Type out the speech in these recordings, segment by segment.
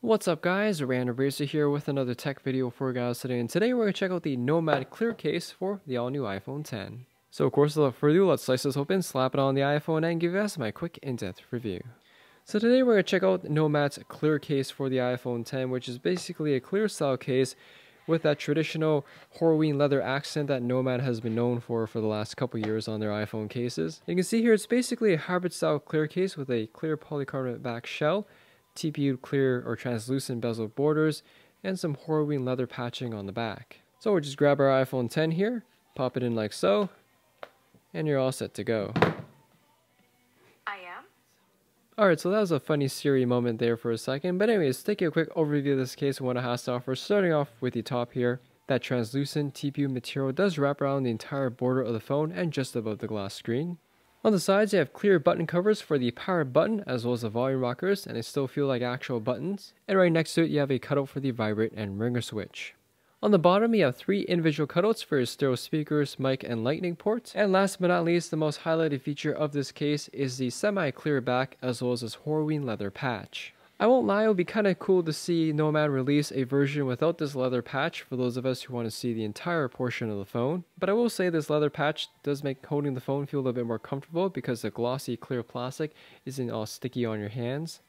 What's up guys, Random Racer here with another tech video for you guys today, and today we're going to check out the Nomad clear case for the all new iPhone 10. So of course without further ado, let's slice this open, slap it on the iPhone and give you guys my quick in-depth review. So today we're going to check out Nomad's clear case for the iPhone 10, which is basically a clear style case with that traditional Halloween leather accent that Nomad has been known for the last couple years on their iPhone cases. You can see here it's basically a hybrid style clear case with a clear polycarbonate back shell, TPU clear or translucent bezel borders, and some Halloween leather patching on the back. So we'll just grab our iPhone 10 here, pop it in like so, and you're all set to go. Alright, so that was a funny Siri moment there for a second, but anyways, take a quick overview of this case and what it has to offer. Starting off with the top here, that translucent TPU material does wrap around the entire border of the phone and just above the glass screen. On the sides, you have clear button covers for the power button as well as the volume rockers, and they still feel like actual buttons. And right next to it, you have a cutout for the vibrate and ringer switch. On the bottom, you have 3 individual cutouts for your stereo speakers, mic, and lightning ports. And last but not least, the most highlighted feature of this case is the semi-clear back as well as this Halloween leather patch. I won't lie, it would be kind of cool to see Nomad release a version without this leather patch for those of us who want to see the entire portion of the phone. But I will say this leather patch does make holding the phone feel a little bit more comfortable because the glossy clear plastic isn't all sticky on your hands.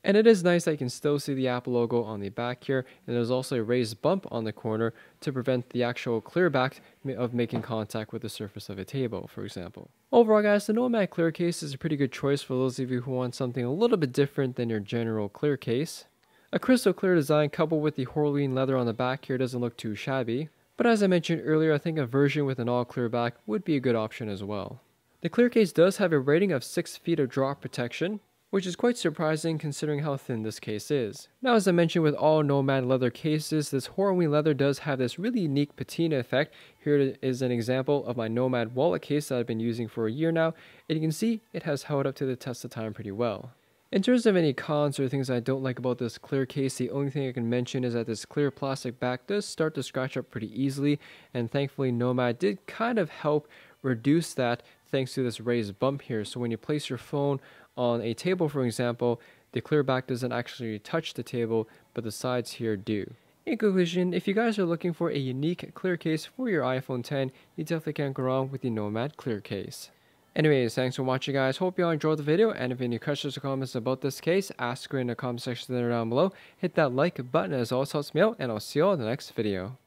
And it is nice that you can still see the Apple logo on the back here, and there's also a raised bump on the corner to prevent the actual clear back of making contact with the surface of a table, for example. Overall guys, the Nomad clear case is a pretty good choice for those of you who want something a little bit different than your general clear case. A crystal clear design coupled with the Halloween leather on the back here doesn't look too shabby, but as I mentioned earlier, I think a version with an all clear back would be a good option as well. The clear case does have a rating of 6 feet of drop protection, which is quite surprising considering how thin this case is. Now, as I mentioned with all Nomad leather cases, this Halloween leather does have this really unique patina effect. Here is an example of my Nomad wallet case that I've been using for a year now, and you can see it has held up to the test of time pretty well. In terms of any cons or things I don't like about this clear case, the only thing I can mention is that this clear plastic back does start to scratch up pretty easily, and thankfully Nomad did kind of help reduce that thanks to this raised bump here. So when you place your phone on a table, for example, the clear back doesn't actually touch the table, but the sides here do. In conclusion, if you guys are looking for a unique clear case for your iPhone 10, you definitely can't go wrong with the Nomad clear case. Anyways, thanks for watching guys, hope you all enjoyed the video, and if you have any questions or comments about this case, ask her in the comment section there down below. Hit that like button as always helps me out, and I'll see you all in the next video.